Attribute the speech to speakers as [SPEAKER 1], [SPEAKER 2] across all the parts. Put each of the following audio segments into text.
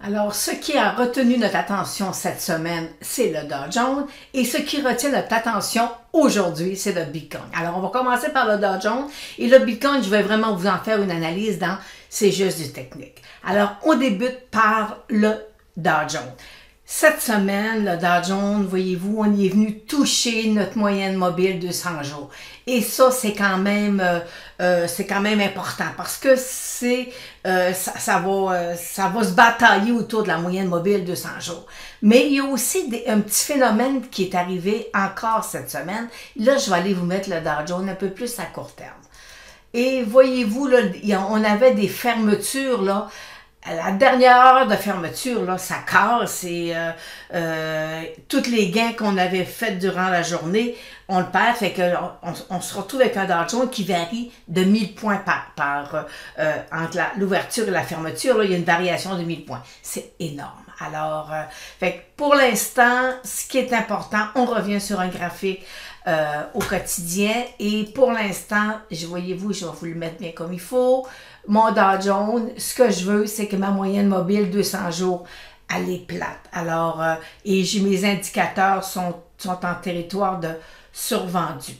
[SPEAKER 1] Alors, ce qui a retenu notre attention cette semaine, c'est le Dow Jones. Et ce qui retient notre attention aujourd'hui, c'est le Bitcoin. Alors, on va commencer par le Dow Jones. Et le Bitcoin, je vais vraiment vous en faire une analyse dans C'est juste du technique. Alors, on débute par le Dow Jones. Cette semaine, le Dow Jones, voyez-vous, on y est venu toucher notre moyenne mobile 200 jours. Et ça, c'est quand même important parce que ça va se batailler autour de la moyenne mobile 200 jours. Mais il y a aussi un petit phénomène qui est arrivé encore cette semaine. Là, je vais aller vous mettre le Dow Jones un peu plus à court terme. Et voyez-vous, là, on avait des fermetures, là. À la dernière heure de fermeture, là, ça casse et tous les gains qu'on avait faits durant la journée, on le perd, fait qu'on se retrouve avec un Dow Jones qui varie de 1000 points entre l'ouverture et la fermeture, là, il y a une variation de 1000 points. C'est énorme. Alors, fait que pour l'instant, ce qui est important, on revient sur un graphique au quotidien et pour l'instant, voyez-vous, je vais vous le mettre bien comme il faut. Mon Dow Jones, ce que je veux, c'est que ma moyenne mobile 200 jours, elle est plate. Alors, et mes indicateurs sont en territoire de survendu.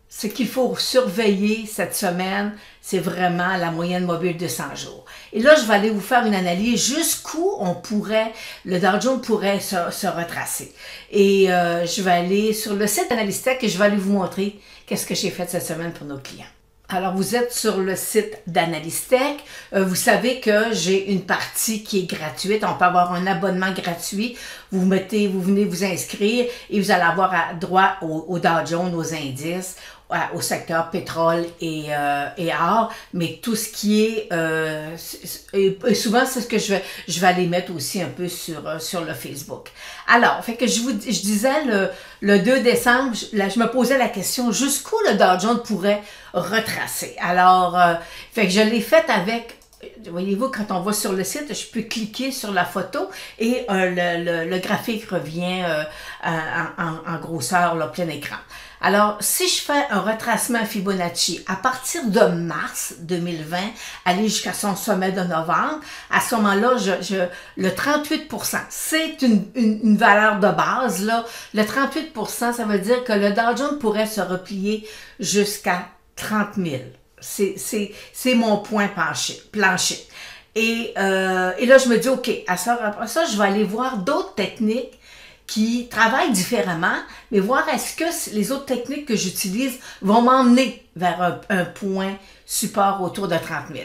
[SPEAKER 1] Ce qu'il faut surveiller cette semaine, c'est vraiment la moyenne mobile 200 jours. Et là, je vais aller vous faire une analyse jusqu'où le Dow Jones pourrait se retracer. Et je vais aller sur le site d'Analystech et je vais aller vous montrer qu'est-ce que j'ai fait cette semaine pour nos clients. Alors, vous êtes sur le site d'Analystech. Vous savez que j'ai une partie qui est gratuite. On peut avoir un abonnement gratuit. Vous venez vous inscrire et vous allez avoir droit au Dow Jones, aux indices, au secteur pétrole et or, mais tout ce qui est et souvent c'est ce que je vais aller mettre aussi un peu sur le Facebook. Alors, fait que je disais le 2 décembre, je me posais la question jusqu'où le Dow Jones pourrait retracer. Alors, fait que je l'ai fait avec. Voyez-vous, quand on va sur le site, je peux cliquer sur la photo et le graphique revient en grosseur, là, plein écran. Alors, si je fais un retracement Fibonacci à partir de mars 2020, aller jusqu'à son sommet de novembre, à ce moment-là, le 38%, c'est une valeur de base, là. Le 38%, ça veut dire que le Dow Jones pourrait se replier jusqu'à 30 000. C'est mon point plancher. Et là, je me dis, OK, après ça, je vais aller voir d'autres techniques qui travaillent différemment, mais voir est-ce que les autres techniques que j'utilise vont m'emmener vers un point support autour de 30 000.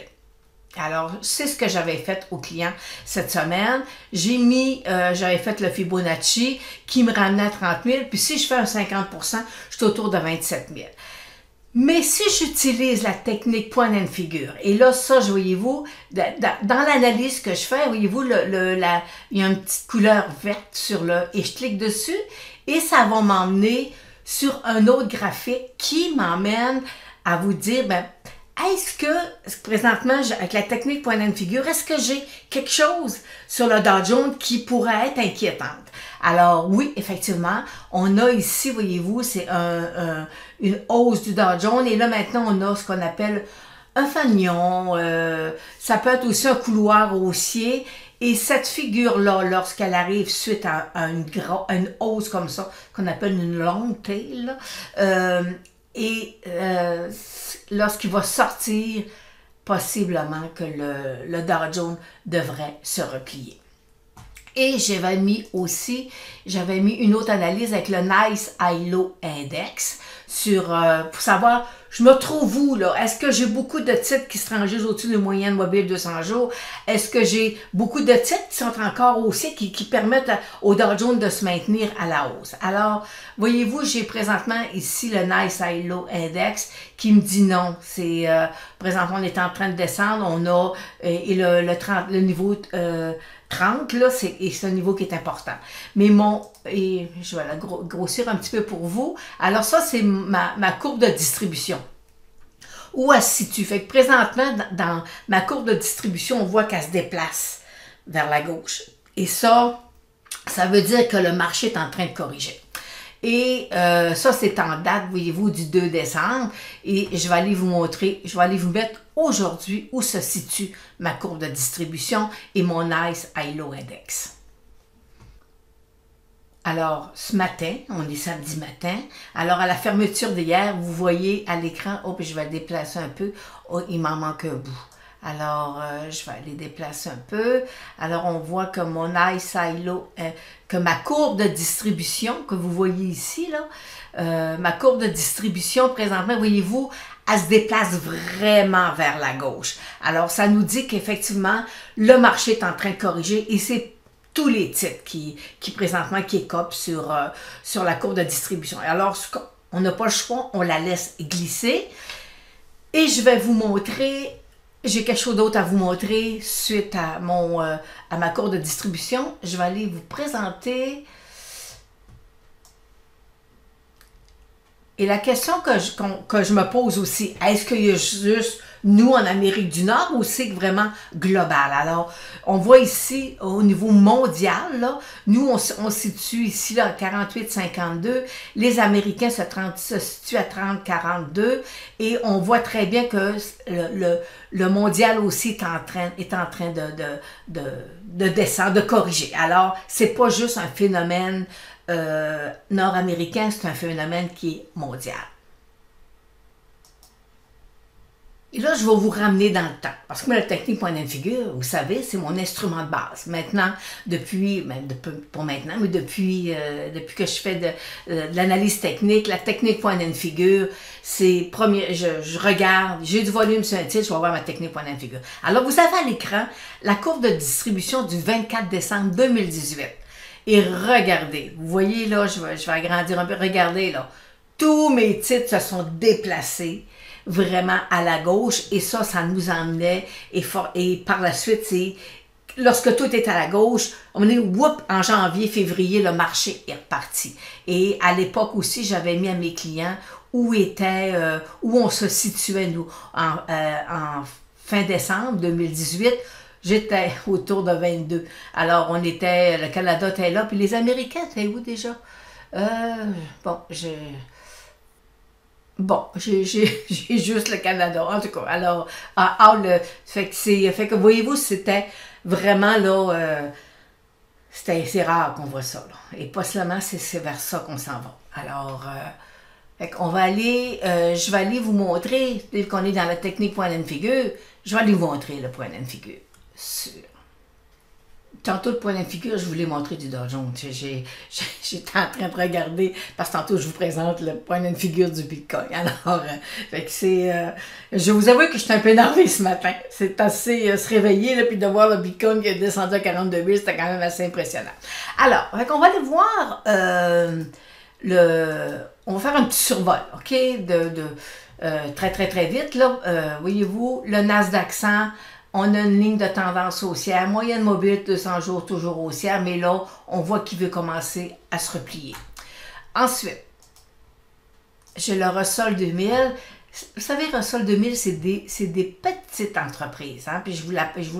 [SPEAKER 1] Alors, c'est ce que j'avais fait aux clients cette semaine. J'avais fait le Fibonacci qui me ramenait à 30 000, puis si je fais un 50%, je suis autour de 27 000. Mais si j'utilise la technique point and figure, et là, ça, voyez-vous, dans l'analyse que je fais, voyez-vous, il y a une petite couleur verte et je clique dessus, et ça va m'emmener sur un autre graphique qui m'emmène à vous dire, est-ce que, présentement, avec la technique point and figure, est-ce que j'ai quelque chose sur le Dow Jones qui pourrait être inquiétante? Alors, oui, effectivement, on a ici, voyez-vous, c'est une hausse du Dow Jones. Et là, maintenant, on a ce qu'on appelle un fanion. Ça peut être aussi un couloir haussier. Et cette figure-là, lorsqu'elle arrive suite à une hausse comme ça, qu'on appelle une long tail, lorsqu'il va sortir, possiblement que le Dow Jones devrait se replier. Et j'avais mis une autre analyse avec le Nice High Low Index pour savoir, je me trouve où là? Est-ce que j'ai beaucoup de titres qui se rangent au-dessus de moyenne mobile 200 jours? Est-ce que j'ai beaucoup de titres qui sont encore haussiers, qui permettent au Dow Jones de se maintenir à la hausse? Alors, voyez-vous, j'ai présentement ici le Nice High Low Index qui me dit non. Présentement, on est en train de descendre, on a le niveau 30, là, c'est un niveau qui est important. Mais je vais la grossir un petit peu pour vous. Alors ça, c'est ma courbe de distribution. Où elle se situe. Fait que présentement, dans ma courbe de distribution, on voit qu'elle se déplace vers la gauche. Et ça veut dire que le marché est en train de corriger. Et ça, c'est en date, voyez-vous, du 2 décembre. Et je vais aller vous montrer, je vais aller vous mettre aujourd'hui où se situe ma courbe de distribution et mon Nice High-Low Index. Alors, ce matin, on est samedi matin. Alors, à la fermeture d'hier, vous voyez à l'écran, oh, puis je vais le déplacer un peu. Oh, il m'en manque un bout. Alors, je vais aller déplacer un peu. Alors, on voit que mon Nice High-Low, que ma courbe de distribution, que vous voyez ici, là, ma courbe de distribution, présentement, voyez-vous, elle se déplace vraiment vers la gauche. Alors, ça nous dit qu'effectivement, le marché est en train de corriger et c'est tous les titres qui présentement qui écopent sur la courbe de distribution. Alors, on n'a pas le choix, on la laisse glisser. Et je vais vous montrer, j'ai quelque chose d'autre à vous montrer suite à ma courbe de distribution. Je vais aller vous présenter. Et la question que je me pose aussi, est-ce qu'il y a juste nous en Amérique du Nord ou c'est vraiment global? Alors, on voit ici au niveau mondial, là, nous on se situe ici là, à 48,52. Les Américains se situent à 30,42 et on voit très bien que le mondial aussi est en train de descendre, de corriger. Alors, c'est pas juste un phénomène nord-américain, c'est un phénomène qui est mondial. Et là, je vais vous ramener dans le temps. Parce que moi, la technique point and figure, vous savez, c'est mon instrument de base. Maintenant, depuis que je fais de l'analyse technique, la technique point and figure, c'est je regarde, j'ai du volume sur un titre, je vais voir ma technique point and figure. Alors, vous avez à l'écran la courbe de distribution du 24 décembre 2018. Et regardez, vous voyez là, je vais agrandir un peu, regardez là, tous mes titres se sont déplacés vraiment à la gauche et ça nous emmenait et par la suite, c'est lorsque tout est à la gauche, on est whoop, en janvier, février, le marché est reparti. Et à l'époque aussi, j'avais mis à mes clients où on se situait nous en fin décembre 2018. J'étais autour de 22. Alors, le Canada était là, puis les Américains étaient où déjà? J'ai juste le Canada, en tout cas. Alors, fait que voyez-vous, c'était vraiment là, c'est rare qu'on voit ça, là. Et pas seulement, c'est vers ça qu'on s'en va. Alors, on va aller, je vais aller vous montrer, dès qu'on est dans la technique point and figure, je vais aller vous montrer le point and figure. Tantôt, le point and figure, je voulais montrer du Dow Jones. J'étais en train de regarder, parce que tantôt, je vous présente le point and figure du Bitcoin. Alors, je vous avoue que je suis un peu énervée ce matin. C'est assez se réveiller, là, puis de voir le Bitcoin qui est descendu à 42 000, c'était quand même assez impressionnant. Alors, on va aller voir on va faire un petit survol, OK? Très, très, très vite, là. Voyez-vous, le Nasdaq 100, on a une ligne de tendance haussière, moyenne mobile 200 jours toujours haussière, mais là, on voit qu'il veut commencer à se replier. Ensuite, j'ai le Russell 2000. Vous savez, Russell 2000, c'est des petites entreprises. Hein? Puis je vous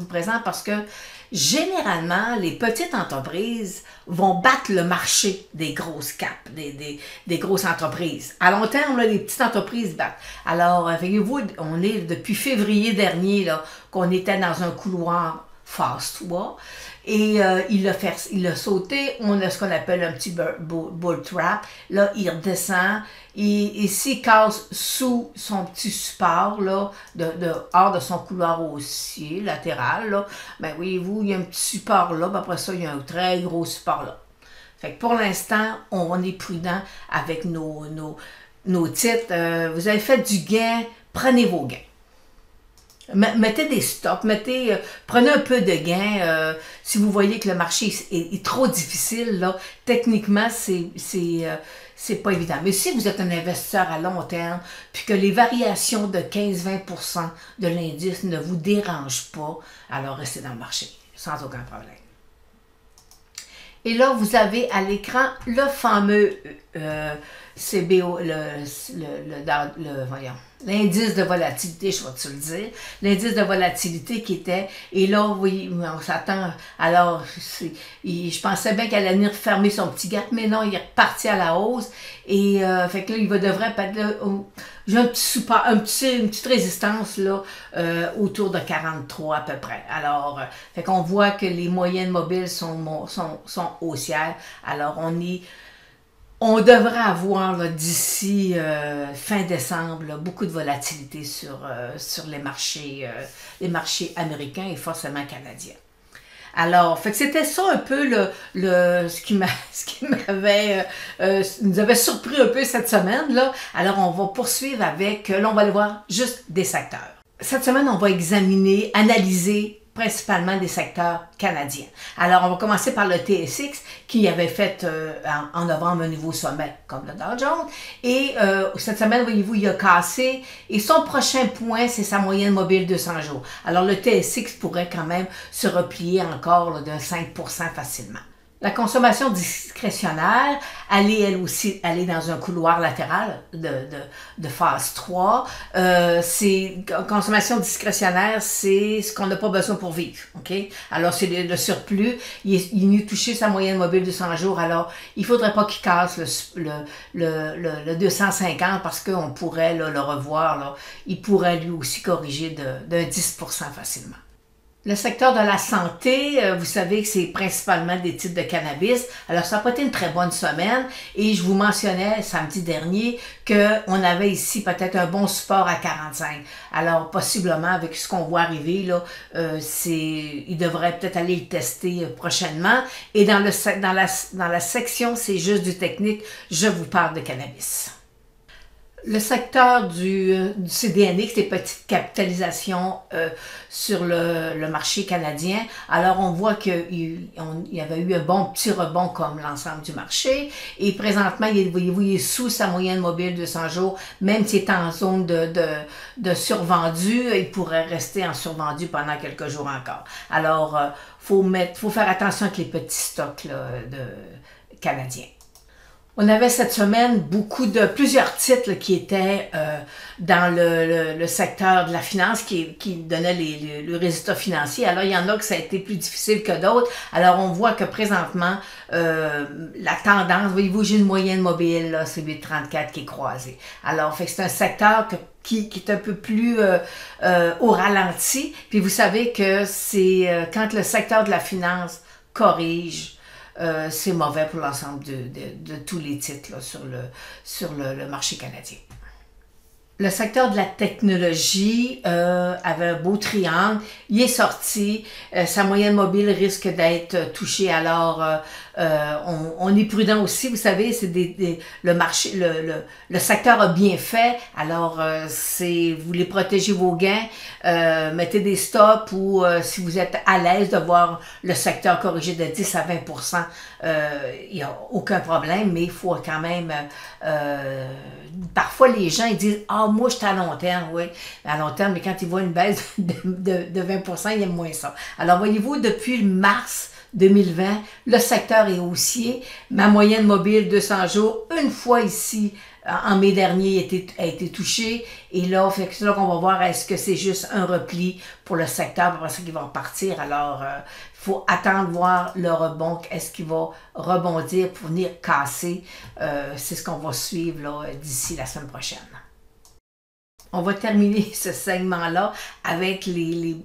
[SPEAKER 1] le présente parce que généralement, les petites entreprises vont battre le marché des grosses caps, des grosses entreprises. À long terme, là, les petites entreprises battent. Alors, voyez-vous, on est depuis février dernier là, qu'on était dans un couloir phase 3. Et il a sauté, on a ce qu'on appelle un petit bull trap. Là, il redescend et s'il casse sous son petit support, là, hors de son couloir haussier latéral, là, ben voyez-vous, il y a un petit support là, puis après ça, il y a un très gros support là. Fait que pour l'instant, on est prudent avec nos titres. Vous avez fait du gain, prenez vos gains. Mettez des stops, prenez un peu de gain. Si vous voyez que le marché est trop difficile, là, techniquement, c'est pas évident. Mais si vous êtes un investisseur à long terme, puis que les variations de 15-20% de l'indice ne vous dérangent pas, alors restez dans le marché, sans aucun problème. Et là, vous avez à l'écran le fameux CBO, voyons, l'indice de volatilité, je vais te le dire, l'indice de volatilité qui était, et là, oui, on s'attend, alors, je pensais bien qu'elle allait venir fermer son petit gap, mais non, il est reparti à la hausse, et fait que là, devrait être là, j'ai une petite résistance là, autour de 43 à peu près. Alors, fait qu'on voit que les moyennes mobiles sont haussières, alors on devrait avoir d'ici fin décembre là, beaucoup de volatilité sur les marchés américains et forcément canadiens. Alors, fait que c'était ça un peu ce qui nous avait surpris un peu cette semaine là. Alors, on va poursuivre avec, là, on va aller voir juste des secteurs. Cette semaine, on va analyser principalement des secteurs canadiens. Alors, on va commencer par le TSX qui avait fait en novembre un nouveau sommet comme le Dow Jones. Et cette semaine, voyez-vous, il a cassé. Et son prochain point, c'est sa moyenne mobile 200 jours. Alors, le TSX pourrait quand même se replier encore là, de 5% facilement. La consommation discrétionnaire, elle aussi dans un couloir latéral de phase 3. Consommation discrétionnaire, c'est ce qu'on n'a pas besoin pour vivre. OK? Alors, c'est le surplus. Il est venu toucher sa moyenne mobile de 100 jours. Alors, il ne faudrait pas qu'il casse le 250 parce qu'on pourrait le revoir. Là. Il pourrait lui aussi corriger de 10% facilement. Le secteur de la santé, vous savez que c'est principalement des titres de cannabis. Alors, ça n'a pas été une très bonne semaine. Et je vous mentionnais samedi dernier qu'on avait ici peut-être un bon support à 45. Alors, possiblement, avec ce qu'on voit arriver, là, il devrait peut-être aller le tester prochainement. Et dans la section, c'est juste du technique, je vous parle de cannabis. Le secteur du CDNX, les petites capitalisations sur le marché canadien, alors on voit qu'il y avait eu un bon petit rebond comme l'ensemble du marché et présentement, voyez-vous, il est sous sa moyenne mobile de 100 jours, même s'il est en zone de survendu, il pourrait rester en survendu pendant quelques jours encore. Alors, faut faire attention avec les petits stocks là, de canadiens. On avait cette semaine plusieurs titres là, qui étaient dans le secteur de la finance, qui donnaient le résultat financier. Alors, il y en a que ça a été plus difficile que d'autres. Alors, on voit que présentement, la tendance, voyez-vous, j'ai une moyenne mobile, là, c'est 8,34 qui est croisée. Alors, fait que c'est un secteur qui est un peu plus au ralenti. Puis, vous savez que c'est quand le secteur de la finance corrige, c'est mauvais pour l'ensemble de tous les titres là, sur le marché canadien. Le secteur de la technologie avait un beau triangle. Il est sorti. Sa moyenne mobile risque d'être touchée. Alors, on est prudent aussi. Vous savez, c'est le marché, le secteur a bien fait. Alors, vous voulez protéger vos gains, mettez des stops ou si vous êtes à l'aise de voir le secteur corriger de 10 à 20%, il n'y a aucun problème, mais il faut quand même... parfois, les gens ils disent « Ah, moi, je suis à long terme. » Oui, à long terme, mais quand ils voient une baisse de 20%, ils aiment moins ça. Alors, voyez-vous, depuis mars 2020, le secteur est haussier. Ma moyenne mobile 200 jours, une fois ici, en mai dernier, a été touchée. Et là, c'est là qu'on va voir est-ce que c'est juste un repli pour le secteur, après ça qu'il va repartir. Alors, il faut attendre voir le rebond. Est-ce qu'il va rebondir pour venir casser? C'est ce qu'on va suivre là, d'ici la semaine prochaine. On va terminer ce segment-là avec les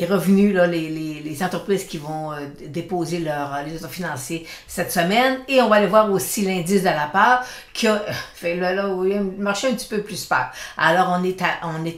[SPEAKER 1] revenus, là, les entreprises qui vont déposer leurs résultats financiers cette semaine. Et on va aller voir aussi l'indice de la part qui a fait là, oui, un marché un petit peu plus peur. Alors, on est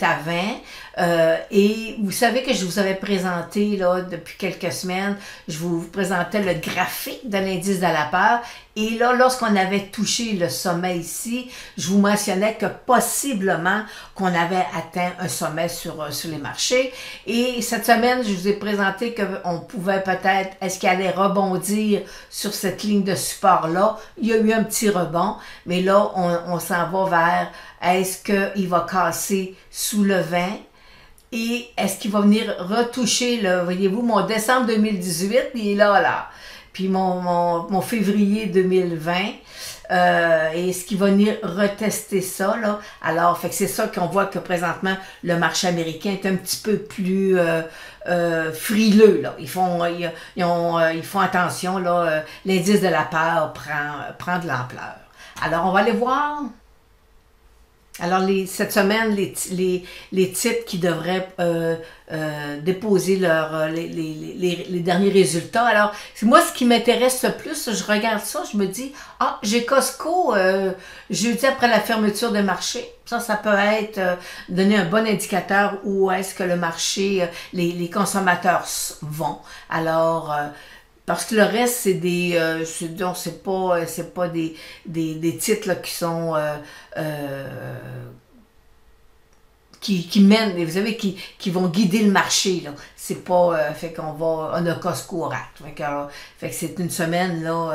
[SPEAKER 1] à 20. Et vous savez que je vous avais présenté là, depuis quelques semaines, je vous présentais le graphique de l'indice de la peur. Et là, lorsqu'on avait touché le sommet ici, je vous mentionnais que possiblement qu'on avait atteint un sommet sur les marchés. Et cette semaine, je vous ai présenté qu'on pouvait peut-être, est-ce qu'il allait rebondir sur cette ligne de support-là? Il y a eu un petit rebond, mais là, on s'en va vers, est-ce qu'il va casser sous le 20? Et est-ce qu'il va venir retoucher, voyez-vous, mon décembre 2018, il est là. Puis mon février 2020, et ce qui va venir retester ça, là. Alors, fait que c'est ça qu'on voit que présentement, le marché américain est un petit peu plus frileux, là. Ils font attention, là. L'indice de la peur prend de l'ampleur. Alors, on va aller voir. Alors, cette semaine, les titres qui devraient déposer les derniers résultats. Alors, moi, ce qui m'intéresse le plus, je regarde ça, je me dis, ah, j'ai Costco jeudi après la fermeture de marché. Ça peut être donner un bon indicateur où est-ce que le marché, les consommateurs vont. Alors, parce que le reste, c'est c'est pas des titres là, qui sont qui mènent, vous savez, qui vont guider le marché. Là. C'est pas fait on a Costco au rat. Fait que c'est une semaine là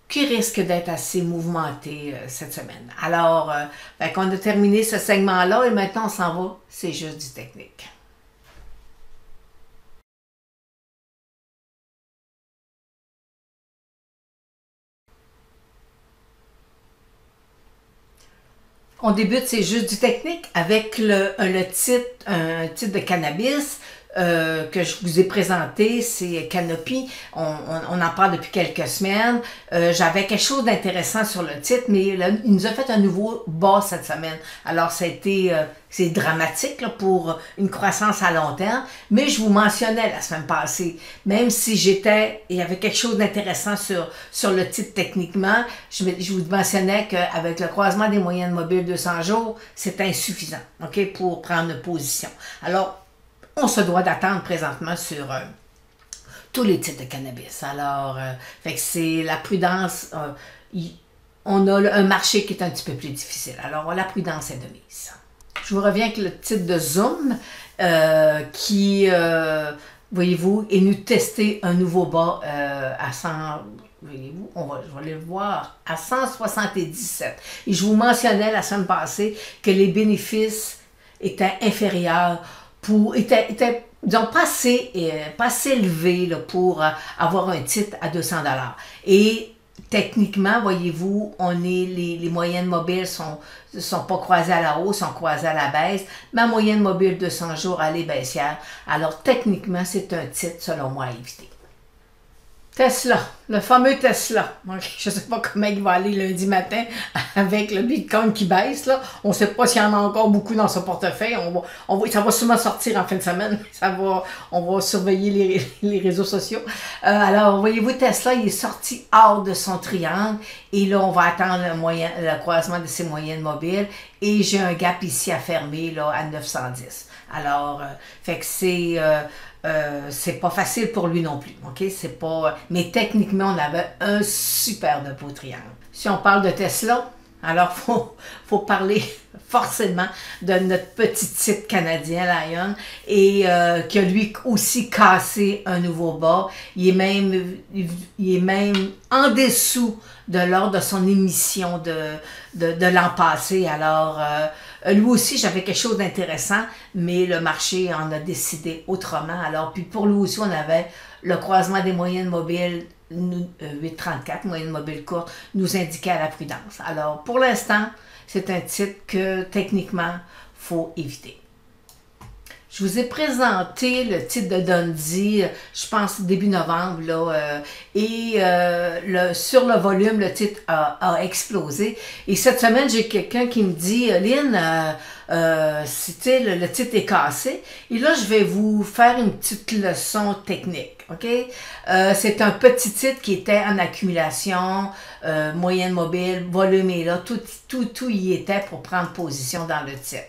[SPEAKER 1] qui risque d'être assez mouvementée cette semaine. Alors, fait qu'on a terminé ce segment-là et maintenant on s'en va, c'est juste du technique. On débute, c'est juste du technique avec un titre de cannabis que je vous ai présenté, c'est Canopy. On en parle depuis quelques semaines. J'avais quelque chose d'intéressant sur le titre, mais là, il nous a fait un nouveau bas cette semaine. Alors, c'est dramatique là, pour une croissance à long terme, mais je vous mentionnais la semaine passée, même si il y avait quelque chose d'intéressant sur le titre techniquement, je vous mentionnais qu'avec le croisement des moyennes mobiles 200 jours, c'est insuffisant, ok, pour prendre une position. Alors, on se doit d'attendre présentement sur tous les titres de cannabis. Alors, fait que c'est la prudence. On a un marché qui est un petit peu plus difficile. Alors, la prudence est de mise. Je vous reviens avec le titre de Zoom qui, voyez-vous, est venu tester un nouveau bas à 100. Voyez-vous, je vais aller le voir à 177. Et je vous mentionnais la semaine passée que les bénéfices étaient inférieurs était disons, pas assez élevé là, pour avoir un titre à 200 $. Et techniquement, voyez-vous, les moyennes mobiles sont pas croisées à la hausse, sont croisées à la baisse. Ma moyenne mobile 200 jours, elle est baissière. Alors, techniquement, c'est un titre, selon moi, à éviter. Tesla, le fameux Tesla. Je ne sais pas comment il va aller lundi matin avec le Bitcoin qui baisse. Là. On ne sait pas s'il y en a encore beaucoup dans son portefeuille. Ça va sûrement sortir en fin de semaine. On va surveiller les réseaux sociaux. Alors, voyez-vous, Tesla, il est sorti hors de son triangle. Et là, on va attendre le croisement de ses moyennes mobiles. Et j'ai un gap ici à fermer là, à 910. Alors, fait que c'est pas facile pour lui non plus, ok? C'est pas... Mais techniquement, on avait un super de beau triangle. Si on parle de Tesla, alors faut parler forcément de notre petit titre canadien, Lion, et qui a lui aussi cassé un nouveau bas. Il est même en dessous de l'ordre de son émission de l'an passé. Alors, lui aussi, j'avais quelque chose d'intéressant, mais le marché en a décidé autrement. Alors, puis pour lui aussi, on avait le croisement des moyennes mobiles 8,34, moyenne mobile courte, nous indiquait à la prudence. Alors, pour l'instant, c'est un titre que, techniquement, il faut éviter. Je vous ai présenté le titre de Dundee, je pense début novembre, là, et sur le volume, le titre a explosé. Et cette semaine, j'ai quelqu'un qui me dit, Lynn, le titre est cassé. Et là, je vais vous faire une petite leçon technique. OK? C'est un petit titre qui était en accumulation, moyenne mobile, volume est là, tout y était pour prendre position dans le titre.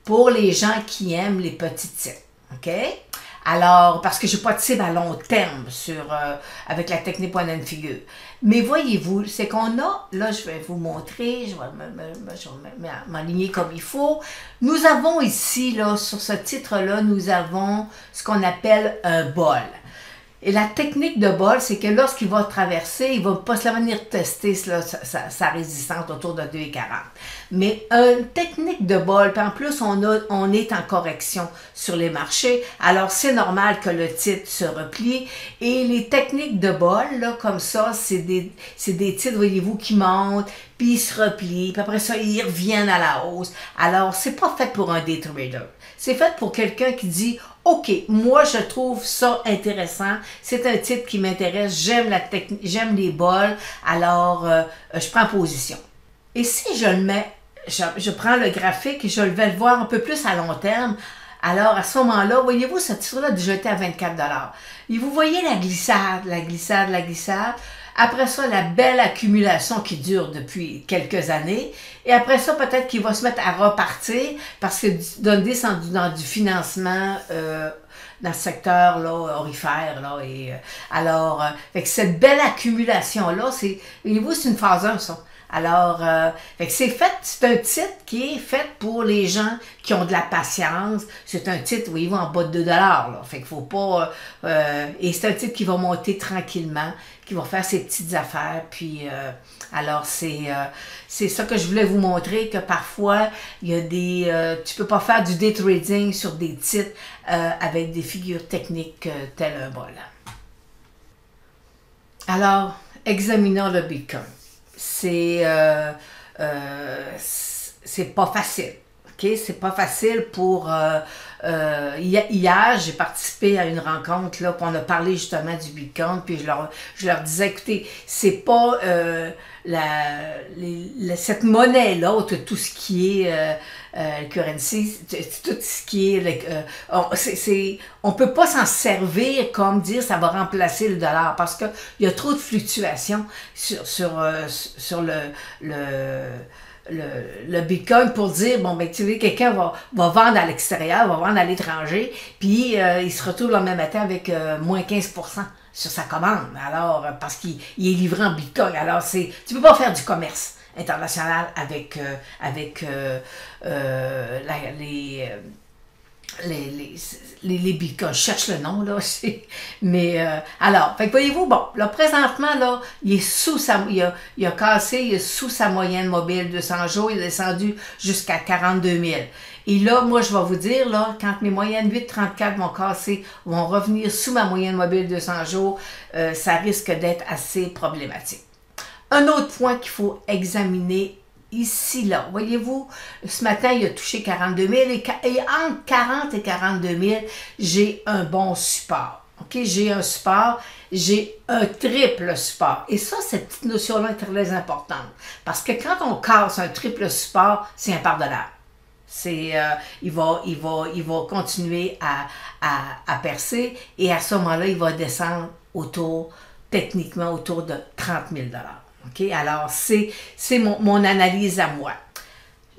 [SPEAKER 1] Pour les gens qui aiment les petits titres. OK? Alors, parce que je n'ai pas de cible à long terme avec la technique point and figure. Mais voyez-vous, c'est qu'on a, là je vais vous montrer, je vais m'aligner comme il faut. Nous avons ici, là, sur ce titre-là, nous avons ce qu'on appelle un bol. Et la technique de bol, c'est que lorsqu'il va traverser, il va pas se venir tester là, sa résistance autour de 2,40. Mais une technique de bol, puis en plus, on est en correction sur les marchés, alors c'est normal que le titre se replie. Et les techniques de bol, là, comme ça, c'est des titres, voyez-vous, qui montent, puis ils se replient, puis après ça, ils reviennent à la hausse. Alors, c'est pas fait pour un day trader. C'est fait pour quelqu'un qui dit « OK, moi, je trouve ça intéressant. C'est un titre qui m'intéresse. J'aime la technique, j'aime les bols. Alors, je prends position. » Et si je le mets, je prends le graphique et je vais le voir un peu plus à long terme. Alors, à ce moment-là, voyez-vous, ce titre-là a déjà été à 24 $. Et vous voyez la glissade, la glissade, la glissade. Après ça, la belle accumulation qui dure depuis quelques années. Et après ça, peut-être qu'il va se mettre à repartir parce que Dundee sont dans du financement dans le secteur là, aurifère. Là, et, alors, fait que cette belle accumulation-là, voyez-vous, c'est une phase 1, ça. Alors, c'est un titre qui est fait pour les gens qui ont de la patience. C'est un titre, voyez-vous, en bas de 2 $. Là. Fait qu'il faut pas... et c'est un titre qui va monter tranquillement, qui va faire ses petites affaires. Puis, alors, c'est ça que je voulais vous montrer, que parfois, il y a des... tu peux pas faire du day trading sur des titres avec des figures techniques telles un bol. Alors, examinons le Bitcoin. C'est pas facile. OK? C'est pas facile pour... hier, j'ai participé à une rencontre, là, puis on a parlé justement du Bitcoin, puis je leur disais, écoutez, c'est pas cette monnaie-là, tout ce qui est currency, tout ce qui est... on peut pas s'en servir comme dire ça va remplacer le dollar, parce qu'il y a trop de fluctuations sur le Bitcoin pour dire, bon, ben, tu sais, quelqu'un va vendre à l'extérieur, va vendre à l'étranger, puis il se retrouve le même matin avec moins 15% sur sa commande, alors, parce qu'il est livré en Bitcoin. Alors, tu peux pas faire du commerce international avec les bitcoins. Je cherche le nom, là. Mais, alors, fait que voyez-vous, bon, là, présentement, là, il est sous il a cassé, il est sous sa moyenne mobile 200 jours, il est descendu jusqu'à 42 000. Et là, moi, je vais vous dire, là, quand mes moyennes 8,34 vont casser, vont revenir sous ma moyenne mobile 200 jours, ça risque d'être assez problématique. Un autre point qu'il faut examiner ici, là, voyez-vous, ce matin, il a touché 42 000 et entre 40 et 42 000, j'ai un bon support. OK? J'ai un support, j'ai un triple support. Et ça, cette petite notion-là est très importante. Parce que quand on casse un triple support, c'est impardonnable. Il va continuer à percer et à ce moment-là, il va descendre techniquement autour de 30 000 $. OK? Alors, c'est mon analyse à moi.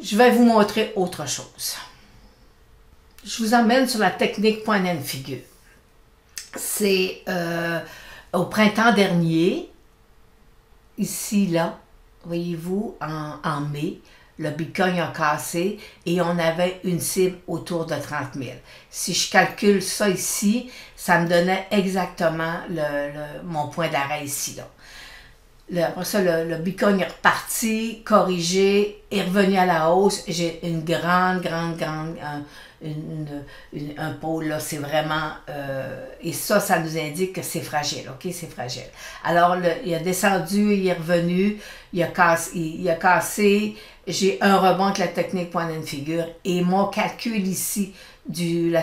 [SPEAKER 1] Je vais vous montrer autre chose. Je vous emmène sur la technique point and figure. C'est au printemps dernier, ici, là, voyez-vous, en mai, le Bitcoin a cassé et on avait une cible autour de 30 000. Si je calcule ça ici, ça me donnait exactement mon point d'arrêt ici, là. Après ça, le Bitcoin est reparti, corrigé, est revenu à la hausse. J'ai une grande, un pôle, là, c'est vraiment... et ça nous indique que c'est fragile, OK? C'est fragile. Alors, il a descendu, il est revenu, il a cassé, j'ai un rebond avec la technique point and figure, et mon calcul ici, sur la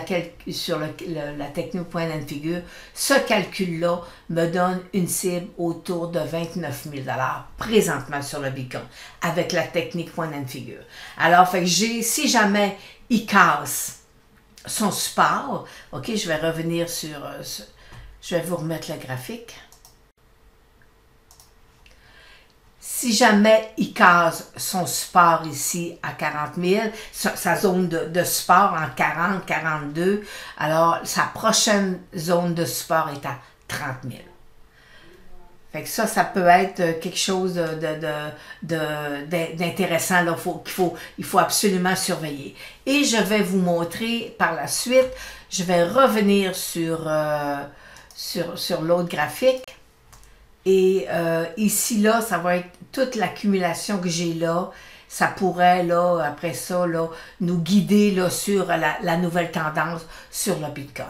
[SPEAKER 1] technique point and figure, ce calcul-là me donne une cible autour de 29 000 $ présentement sur le Bitcoin, avec la technique point and figure. Alors, fait que si jamais il casse son support, OK, je vais revenir je vais vous remettre le graphique. Si jamais il casse son support ici à 40 000, sa zone de support en 40, 42, alors sa prochaine zone de support est à 30 000. Fait que ça peut être quelque chose d'intéressant, là, il faut absolument surveiller. Et je vais vous montrer par la suite, je vais revenir sur sur l'autre graphique. Et ici, là, ça va être toute l'accumulation que j'ai là. Ça pourrait, là, après ça, là, nous guider là, sur la nouvelle tendance sur le Bitcoin.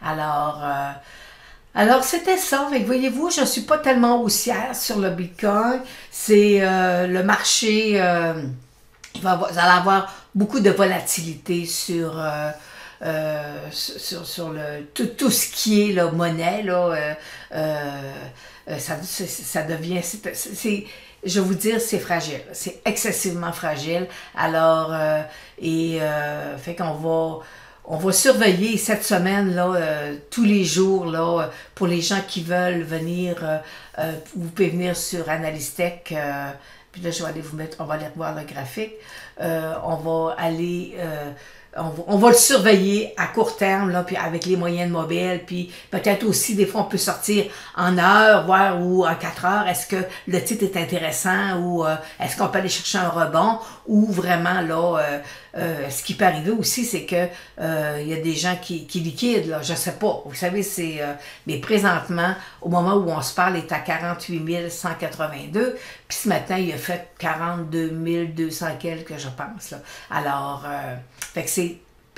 [SPEAKER 1] Alors c'était ça. Voyez-vous, je ne suis pas tellement haussière sur le Bitcoin. C'est le marché, vous allez avoir beaucoup de volatilité sur tout ce qui est là, monnaie. Là, ça devient... je vais vous dire, c'est fragile. C'est excessivement fragile. Alors, fait qu'on va surveiller cette semaine là, tous les jours là, pour les gens qui veulent venir. Vous pouvez venir sur Analystech. Puis là, je vais aller vous mettre, on va aller voir le graphique. On va aller... on va le surveiller à court terme, là, puis avec les moyennes mobiles, puis peut-être aussi, des fois, on peut sortir en heure, voire ou en 4 heures. Est-ce que le titre est intéressant ou est-ce qu'on peut aller chercher un rebond ou vraiment, là, ce qui peut arriver aussi, c'est que il y a des gens qui liquident, là, je sais pas. Vous savez, mais présentement, au moment où on se parle, il est à 48 182, puis ce matin, il a fait 42 200 quelques, je pense, là. Alors, fait que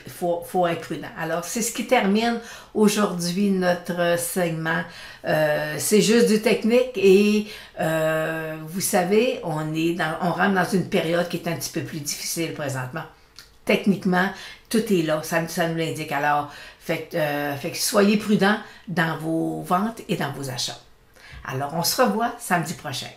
[SPEAKER 1] faut être prudent. Alors, c'est ce qui termine aujourd'hui notre segment. C'est juste du technique et vous savez, on rentre dans une période qui est un petit peu plus difficile présentement. Techniquement, tout est là, ça nous l'indique. Alors, fait que soyez prudents dans vos ventes et dans vos achats. Alors, on se revoit samedi prochain.